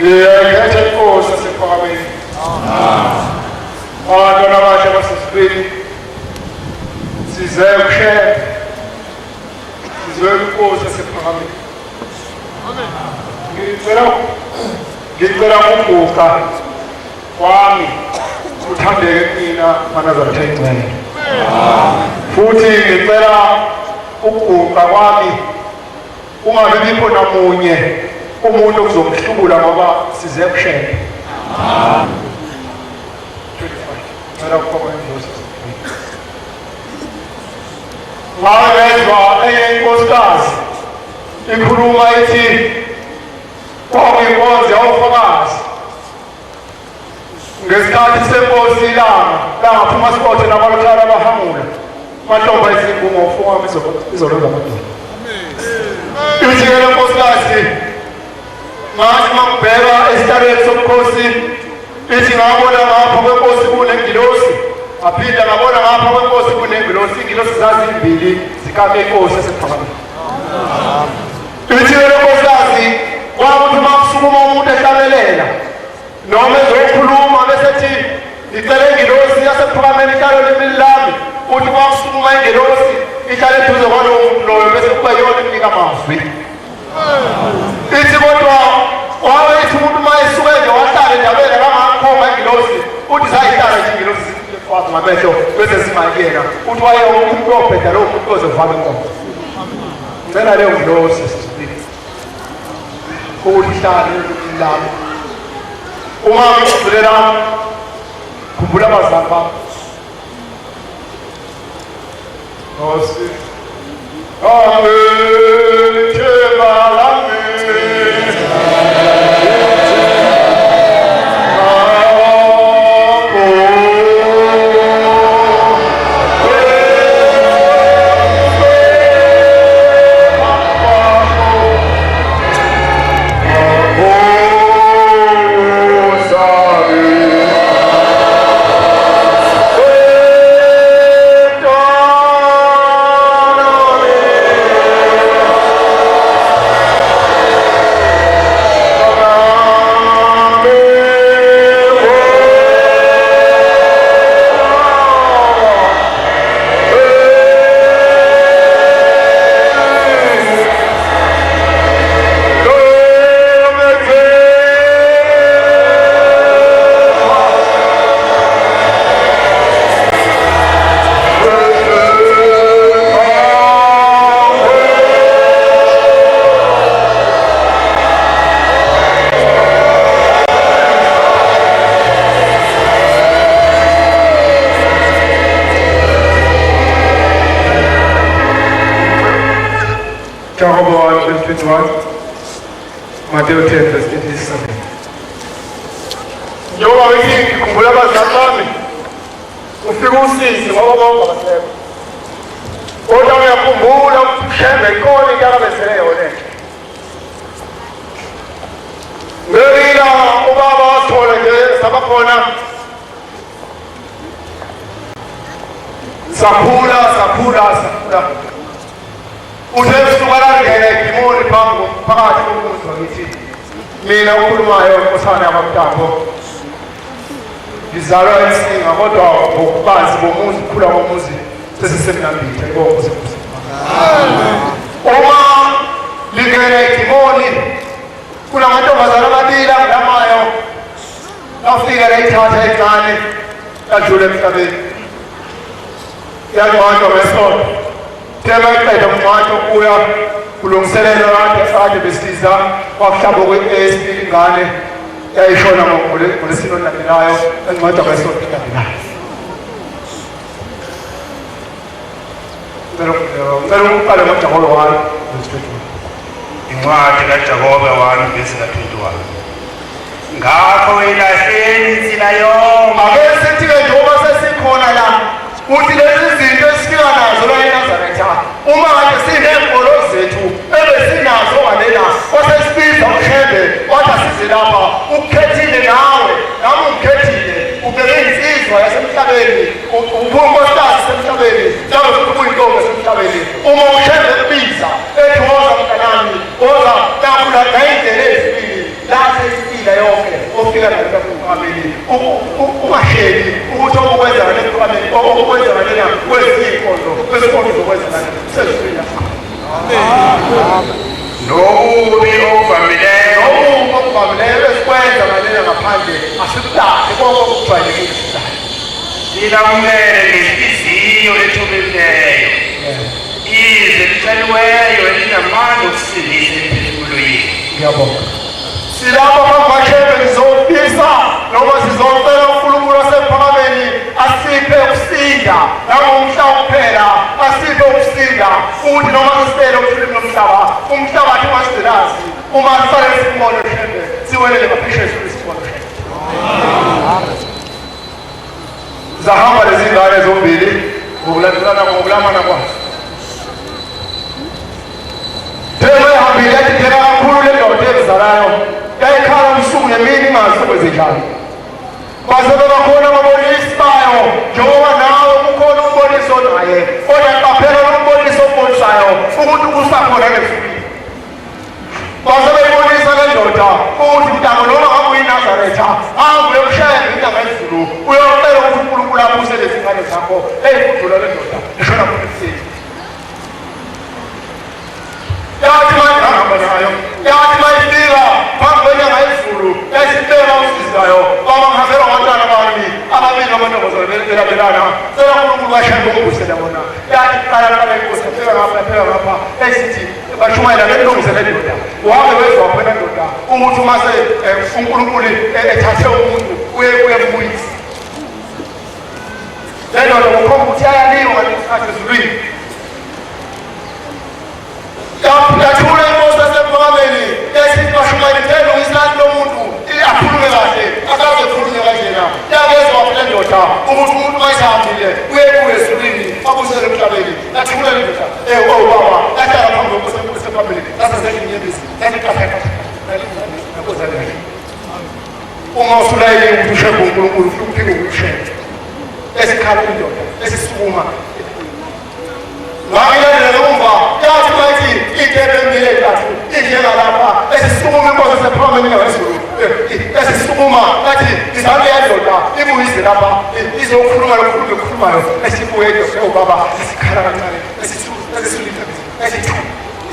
ngiyayithatha inkosi yasePhakameni. Abantwana abasha basesibili size ukushaya sizwe inkosi yasePhakameni. Ngicela ukuguqa kwami uthandeke mina maNazaretha encane. Futhi ngicela ukuguqa kwami ungabe bikho namunye umuntu okuzomhlubula ngoba size kushaya. Ngicela ukuguqa inkosi. Ngizwa enye inkosikazi ikhuluma ithi kwakuyinkonzo yawufakazi ngesikhathi senkosi ilanga langaphuma sibothe nabalotshana abahamula mahlomba izingumo ufungama izolonda amadoda. Ithi-ke le nkosikazi ngathi makubheka esitaleni sobukhosi ithi ngabona ngapha kwenkosi kunengilosi aphinda ngabona ngapha kwenkosi kunengilosi. Ingilosi zazimbili zikame inkosi yasePhakameni. Ithi-ke le nkosikazi kwakuthi makusukuma umuntu ehlabelela noma ezokhuluma bese ethi ngicela ingilosi yasePhakameni ihlale limini lami. Uthi kwakusukuma ingilosi ihlale eduze kwalowo muntu loyo bese kuba yona imnika amazwi. Ithi kodwa wabe ithi umuntu uma esuke nje wahlala endabeni kangakhoma ingilosi uthi sayihlala nje ingilosi zifaka ngamehlo bese simayekela. Uthi waye umuntu obheda lowo muntu ozovala inkomo. Ngicela leyo ngilosi kuhlale lami uma ngikhumbula khumbula abazali bami Nkosi amen themba lami Matthew 10 verse 87. Njengoba ngithi ngikhumbula abazali bami ufika usisi ngoba bonke abasekho. Kodwa uyakhumbula ukushembe inkolo into akabesele yona. Ngeke ubaba wathola nje sabakhona saphula usesuka la ngene idimoni phakathi komuzi wakithi. Mina ukhulumayo unkosana yakwamtambo ngizalwa esinga kodwa ngokubanzi bomuzi ukukhula komuzi sesisemnambithe inkosi. Uma lingene idimoni kunamantombazana amabili angilamayo afika layithatha encane yadlula emhlabeni yangcwatshwa ngesondo. Tema iqeda umncwatsho kuya kulungiselelo kade besiza kwakuhlaba kwesibili ingane yayishona ngolesino olandelayo engcwatshwa ngesondo elandelayo. Ngicela ukuqala ngoJakobe 1 verse 21. Incwadi kaJakobe 1 verse 21. Ngakho ilahleni insila yonke. Ake sithi-ke njengoba sesikhona la uthi lezi zinto esifika nazo la eNazaretha uma kade sinenkolo zethu ebesinazo ngalela wasesibiza ushembe wathi asize lapha ukukhethile nawe nami ungikhethile ubeke insizwa yasemhlabeni ubunkosikazi semhlabeni njalo futhi ubuyintombi yasemhlabeni. Uma ushembe kubiza ethi woza mntanami woza nakula nayindlela ezibili la sesifile besifuna ukuzokwenza lana sesifika nobubi obuvamileyo okuvamileyo esikwenza ngalela ngaphandle asikudali konke okujwayelekile lilamukele ngenhliziyo ethobekileyo izwi elitshaliweyo elinamandla okusindisa emphefumulweni. Ngiyabonga. Silapha mabashebe ngizofisa noma sizocela uNkulunkulu wasephakameni asiphe ukusinda nangomhlaba kuphela asiphe ukusinda ukuthi noma sisele ukuphila nomhlaba umhlabathi wasilazi uma sisale sibone shebe siwelele ngaphesheya sibone shebe. Zahamba lezi ngane zombili ngokulandelana ngokulamana kwazo. Thema ihambile yathi phela kakhulu le ndoda ezalayo yayikhala ubusuku nemini ingasuku ezinjalo. Baze bebakhona ababonisi bayo njengoba nawe kukhona umboniso naye kodwa qaphela lo mboniso obonisayo ukuthi kusakhona ngefuthi. Baze beyibonisa le ndoda ukuthi mntana noma ngabe uyinazaretha ahambe uyokushaya intanga ezulu uyocela ukuthi uNkulunkulu abuse lezi ngane zakho eyikudlula le ndoda ishona kuphethile. Yathi mayihamba nayo yathi mayifika phambi kwenyanga yezulu yayisibeka usizayo babangazela abantwana bami ababili amantombazane belabelana cela uNkulunkulu bashayele ukubusela bona yathi qala inkosi yaphela ngapha esithi bashumayela lentombazane ndoda wabe wezwa phela ndoda ukuthi mase uNkulunkulu ethathe umuntu uyembuyisa le ndoda kukhomba ukuthi ayaliwa ngesikhathi ezulwini. Yathula inkosi yasephakameni esithi bashumayele phela uyisani lo muntu akhulume kahle akaze khulume kanjena yakezwa phela ndoda ukuthi umuntu mayihambile uyebuye ezulwini abusele emhlabeni yathula le ndoda baba yahlala phambi kwenkosi yasephakameni yasesenyembezi yathi uma usulayele ukuthi ushebe uNkulunkulu ufike uphinde ukushebe esikhala indoda esisukuma ngayilandela umva yathi bathi ithembele kathi injengalapha esisukuma inkosi yasephakameni ngezulu esisukuma bathi izame yandoda ibuyise lapha izokhuluma lokhulu ekhulumayo esibuye baba esikhala kancane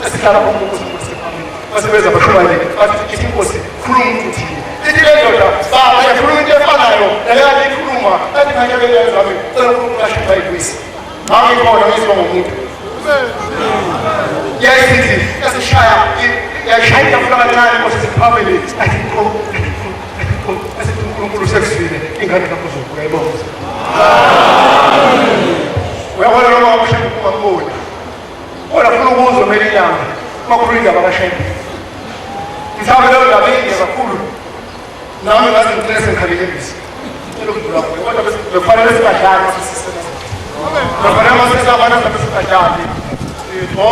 esihlala phambi kwenkosi yasephakameni basebenza bashumayele bathi inkosi khuluma ukuthi ithi le ndoda baba yakhuluma into efanayo naleyathi ikhuluma athi nganyabela zami cela uNkulunkulu ashaya ibuyise ngangibona ngizwa ngomuntu yayisithi yasishaya yashaya funa kancane inkosi yasephakameni athi uNkulunkulu sekusile ingane zakho zokuya ibonga. Uyabona noma wakushaya ukungamboni kodwa funa ukuzwa mele ilanga makhulu indaba kashayeni mhlawumbe leyo ndaba inde kakhulu nami ngaze ngicele sengikhalile embisi elokudlula kuyo kodwa bekufanele singadlali bafanele masisabana sabe singadlali sitho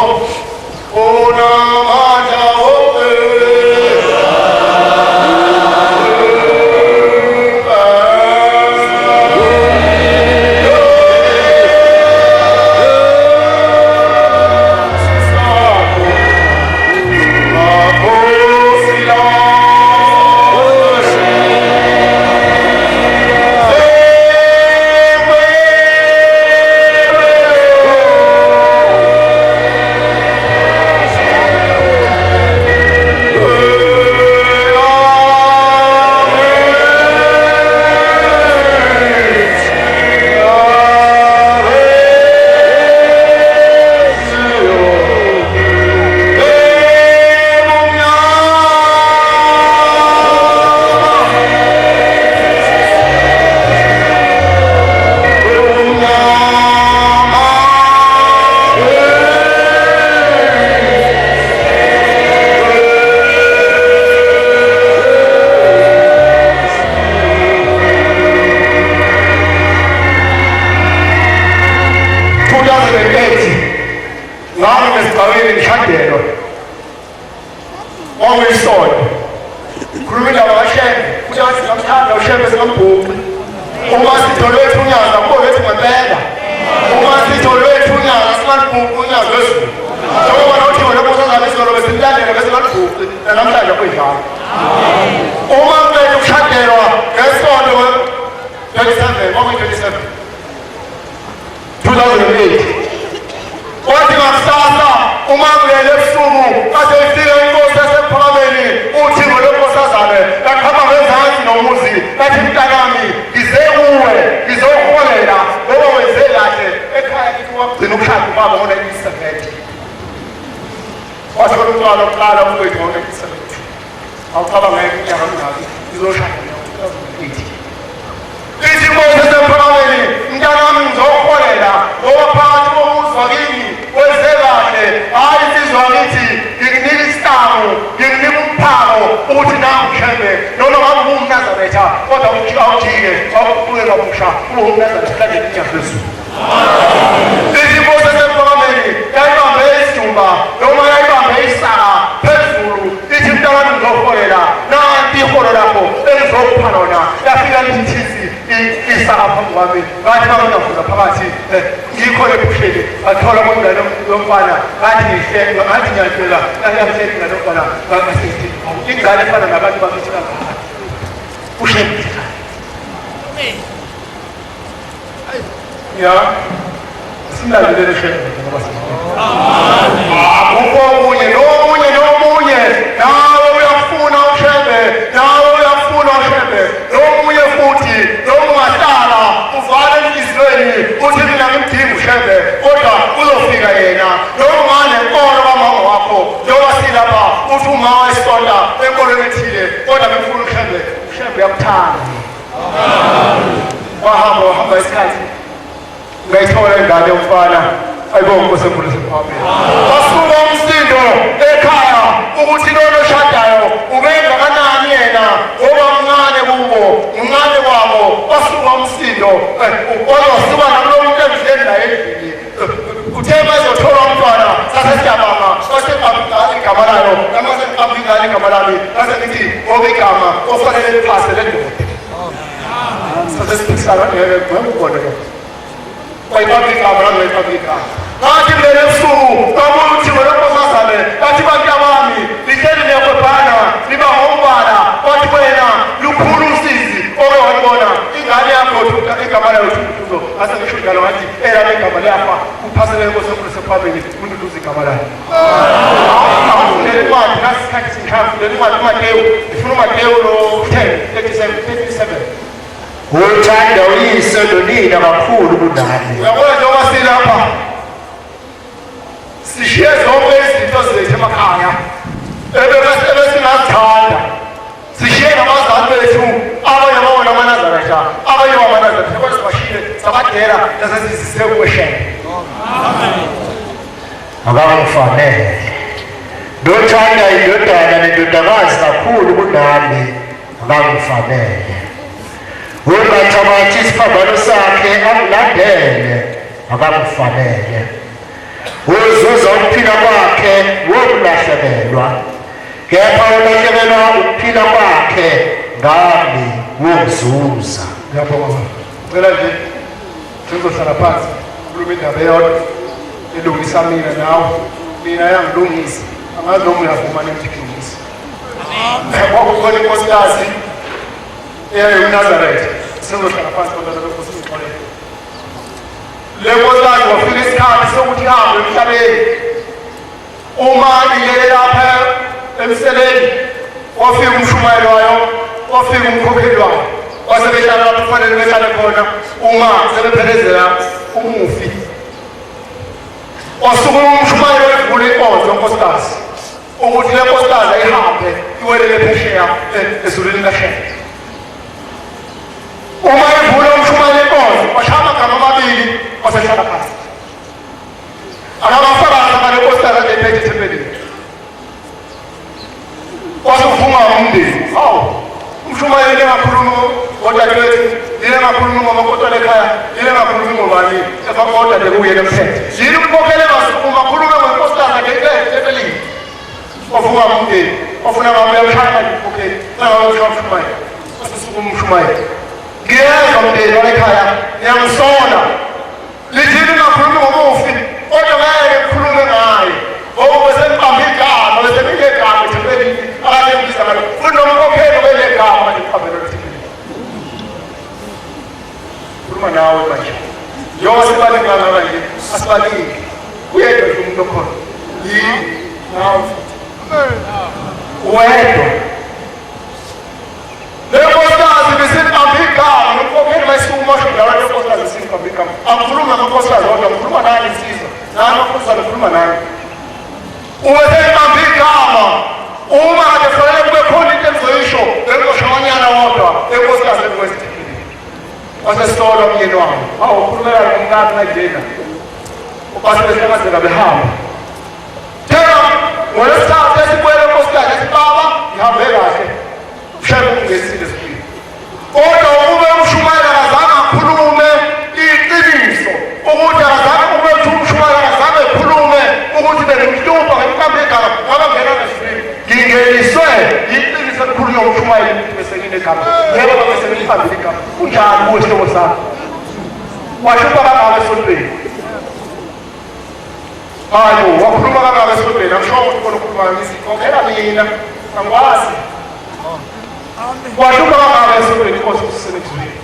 unamandla ngele ebusuku kade ifika inkosi yasePhakameni uThixo lenkosazane laqhama ngezansi nomuzi lathi mntanami ngize kuwe ngizoholela ngoba wenze kahle ekhaya kithi wagcina ukushada ubaba ngo-1970 wasekona umntwana wokuqala umfowethu ngo-1970 awucabanga iminyaka mingaki ngizoshada ngo-2008 izinkosi yasePhakameni mntanami ngizoholela ngoba phakathi komuzi wakini wenze kahle hayi insizwa yakithi ngikunika isihlalo ngikunika umphako ukuthi nawe ushembe noma ngabe ungumnazaretha kodwa awujike awubuye kabusha ungumnazaretha kangeni inyafezulu izinkosi yasePhakameni yayibambe isidumba noma yayibambe isaka phezulu ithi mntanami ngizoholela nanti iholo lakho engizokupha lona yafika lithisi isaka phambi kwami ngathi babengavula phakathi ngikhona ebuhleli athola umngane yomfana ngathi ngihleka ngathi ngiyatshela yahleka ingane yomfana ngasithi ingane efana nabantu bakithi kangaka ushembe ya sinalalele shembe ngoba akukho omunye nomunye nawe uyafuna ushembe nawe uyafuna ushembe nomunye futhi ungahlala uvale enhliziyweni uthi mina ngimdinga ushembe kodwa uzofika yena noma nenkolo kamama wakho njengoba silapha uthi uma wayisonta enkolweni ethile kodwa befuna ushembe uyakuthanda wahamba isikhathi ngayithola ingane yomfana ayibonge inkosi enkulu yasePhakameni wasuka umsindo ekhaya ukuthi lona oshadayo ubenza kanani yena ngoba mncane kubo mncane kwabo wasuka umsindo wasuka nakulo muntu emzileni la endlini uthe bazothola umntwana sasesiyabanga saseqabika igama layo namaseqabika igama lami sasengithi ngoba igama ofanele liphase lendoda sasesiphikisana ngekubona lo kwayiphablika abalazi bayiphablika ngathi mbele ebusuku kabuthi ngolonkosazane bathi bantu abami lihleli nekhwephana liba ngombala bathi wena lukhulu usizi oke walibona ingane yakho igama layo thuzo asengisho njalo ngathi elami igama layafa uphasele inkosi enkulu yasePhakameni umuntu luza igama layo lelimali ngasikhathi sihambe lelimali uMateyu ifuna uMateyu lo 10:37 uthanda uyise nonina kakhulu kunani uyabona njengoba silapha sishiye zonke izinto zethu emakhaya ebesingazithanda sishiye nabazali bethu abanye babona amanazaretha abanye bamanazaretha kodwa sibashiyile sabadela nasesizise ukweshela abakufanele nothanda indodana nendodakazi kakhulu kunani abakufanele ungathabathi isiphambano sakhe akulandele akakufanele uzuza ukuphila kwakhe wokulahlekelwa kepha ulahlekelwa ukuphila kwakhe ngami wokuzuza ngiyabonga cela nje sizohlala phansi ukhuluma indaba eyodwa elungisa mina nawe mina yangilungisa angazi noma uyavuma nemdikilungisa kwakukhona inkosikazi eyayiuNazaretha sizohlala phansi kodwa lokho sizixolele le nkosikazi wafika isikhathi sokuthi ihambe emhlabeni uma ilele lapha emseleni wafika umshumayeli wayo wafika umkhokheli wayo wasebehlala lapho kufanele behlale khona uma sebephelezela umufi wasuka umshumayeli wevula inkonzo yonkosikazi ukuthi le nkosikazi ayihambe iwelele phesheya ezulwini kaShembe uma ivula umshumayeli inkonzo washaya amagama amabili wasehlala phansi akabafakazi ngale nkosikazi engephethe ethempelini wasuvuma umndeni hawu umshumayeli engakhulumi ngodadewethu yile engakhulumi ngomakotwana ekhaya yile engakhulumi ngobani efakodwa lekuyena emthethe yini umkhokheli engasukuma akhulume ngonkosikazi engephethe wavuma umndeni wafuna ngabe uyamshaya umkhokheli nangabe ushaya umshumayeli wasusuka umshumayeli ngiyezwa mndeni walekhaya ngiyangisola lithini ngakhulumi ngomufi kodwa ngeke kukhulume ngaye ngoba besemqambe igama besemike igama ethempelini akayembiza ngalo futhi nomkhokheli obelegama liqhabelo lethempelini khuluma nawe manje njengoba sibalingana kanje asibalingile kuyedwa umuntu okhona yini wedwa lenkosikazi besiqambe igama nomkhokheli mayisikumasho ndawana lenkosikazi besiqambe igama angikhulumi ngamankosikazi kodwa ngikhuluma nani insizwa nani amankosikazi ngikhuluma nani uweseqambe igama uma kade fanele kube khona into engizoyisho lenkoshawanyana wodwa enkosikazi engiwesithekile wasesihlolwa umyeni wami ukhulumela nomkati najena ubasebesengazeka behamba tena ngolesithathu esikwele nkosikazi esibaba ngihambe kahle ushaye ungesile sipili kodwa ube umshumayela kazange akhulume iqiniso ukuthi akazange ube umshumayela kazange ekhulume ukuthi bengimhlupha ngemkambi egama ngoba ngena nesipili ngingeniswe iqiniso elikhulunywa umshumayela ukuthi besenginegama yebo babesengiphambili igama kunjani kuwe sihlobo sakho washupha kangaka esontweni hayi wakhuluma kangaka esontweni angisho ukuthi khona ukhuluma ngizikhokhela mina angikwazi washupha kangaka esontweni inkosi kusisele kuzwini